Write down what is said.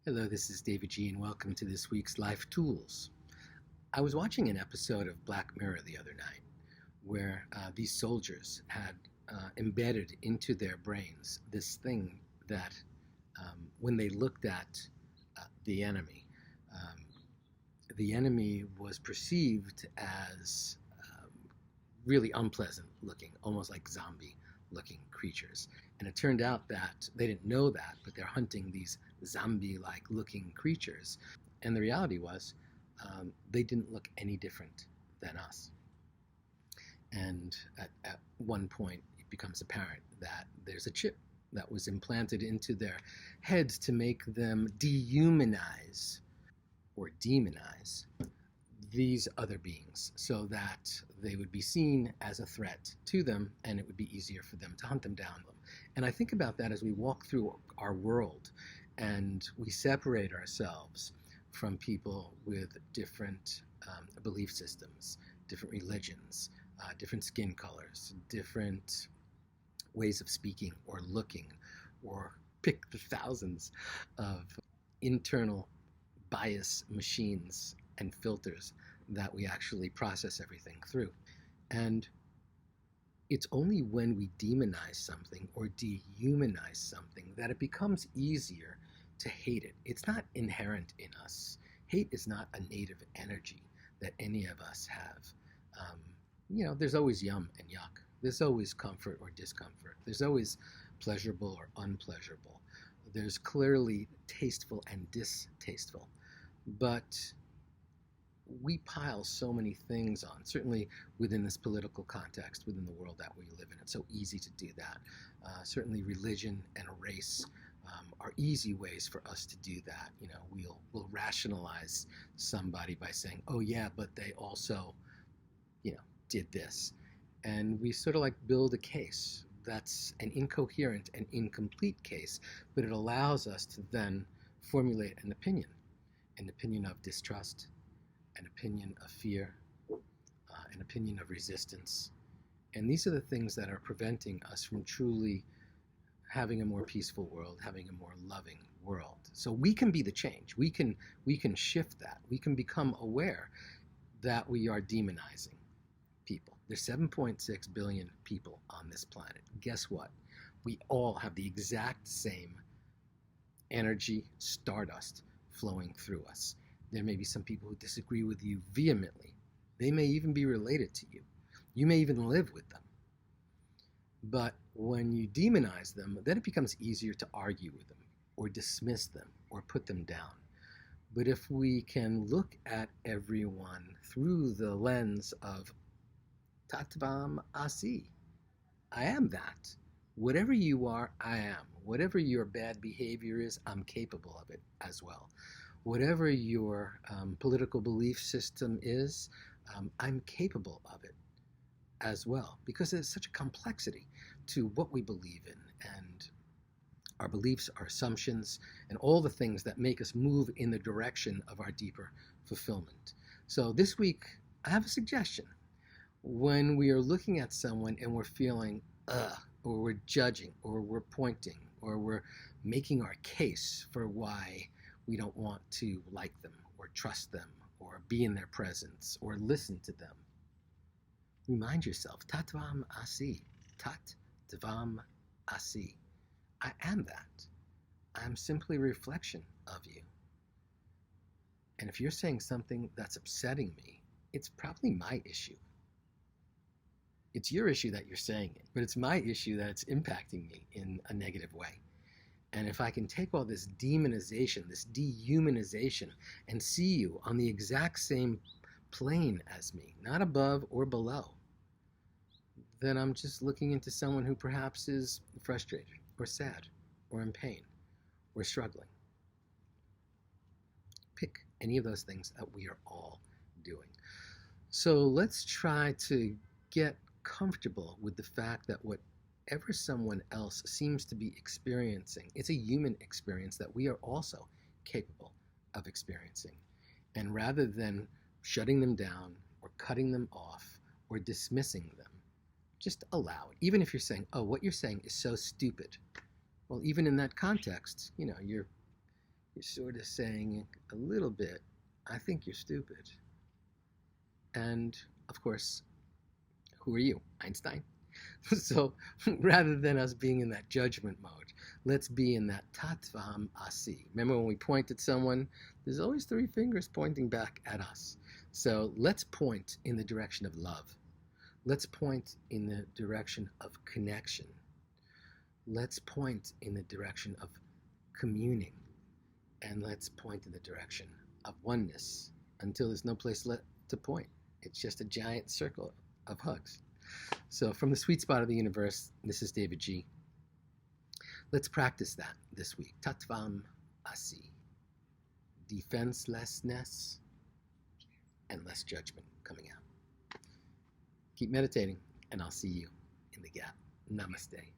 Hello, this is davidji, and welcome to this week's Life Tools. I was watching an episode of Black Mirror the other night where these soldiers had embedded into their brains this thing that when they looked at the enemy, um, the enemy was perceived as really unpleasant looking, almost like zombie looking creatures. And it turned out that they didn't know that, but they're hunting these zombie like looking creatures. And the reality was, they didn't look any different than us. And at one point, it becomes apparent that there's a chip that was implanted into their heads to make them dehumanize or demonize these other beings so that they would be seen as a threat to them and it would be easier for them to hunt them down. And I think about that as we walk through our world and we separate ourselves from people with different belief systems, different religions, different skin colors, different ways of speaking or looking, or pick the thousands of internal bias machines and filters that we actually process everything through. And it's only when we demonize something or dehumanize something that it becomes easier to hate it. It's not inherent in us. Hate is not a native energy that any of us have. There's always yum and yuck. There's always comfort or discomfort. There's always pleasurable or unpleasurable. There's clearly tasteful and distasteful. But we pile so many things on, certainly within this political context, within the world that we live in. It's so easy to do that. Certainly religion and race are easy ways for us to do that. We'll rationalize somebody by saying, oh yeah, but they also, did this. And we sort of like build a case that's an incoherent and incomplete case, but it allows us to then formulate an opinion of distrust, an opinion of fear, an opinion of resistance. And these are the things that are preventing us from truly having a more peaceful world, having a more loving world. So we can be the change. We can shift that. We can become aware that we are demonizing people. There's 7.6 billion people on this planet. Guess what? We all have the exact same energy, stardust flowing through us. There may be some people who disagree with you vehemently. They may even be related to you. You may even live with them. But when you demonize them, then it becomes easier to argue with them or dismiss them or put them down. But if we can look at everyone through the lens of Tatvam Asi, I am that. Whatever you are, I am. Whatever your bad behavior is, I'm capable of it as well. Whatever your political belief system is, I'm capable of it as well, because there's such a complexity to what we believe in, and our beliefs, our assumptions, and all the things that make us move in the direction of our deeper fulfillment. So this week, I have a suggestion. When we are looking at someone and we're feeling, or we're judging, or we're pointing, or we're making our case for why we don't want to like them, or trust them, or be in their presence, or listen to them, remind yourself, Tatvam Asi, Tatvam Asi. I am that. I'm simply a reflection of you. And if you're saying something that's upsetting me, it's probably my issue. It's your issue that you're saying it, but it's my issue that it's impacting me in a negative way. And if I can take all this demonization, this dehumanization, and see you on the exact same plane as me, not above or below, then I'm just looking into someone who perhaps is frustrated or sad or in pain or struggling. Pick any of those things that we are all doing. So let's try to get comfortable with the fact that whatever someone else seems to be experiencing, it's a human experience that we are also capable of experiencing. And rather than shutting them down or cutting them off or dismissing them, just allow it. Even if you're saying, oh, what you're saying is so stupid. Well, even in that context, you're you're sort of saying a little bit, I think you're stupid. And of course, who are you? Einstein? So rather than us being in that judgment mode, let's be in that tatvam asi. Remember when we point at someone, there's always three fingers pointing back at us. So let's point in the direction of love. Let's point in the direction of connection. Let's point in the direction of communing. And let's point in the direction of oneness until there's no place left to point. It's just a giant circle of hugs. So from the sweet spot of the universe, this is David G. Let's practice that this week. Tatvam asi. Defenselessness and less judgment coming out. Keep meditating, and I'll see you in the gap. Namaste.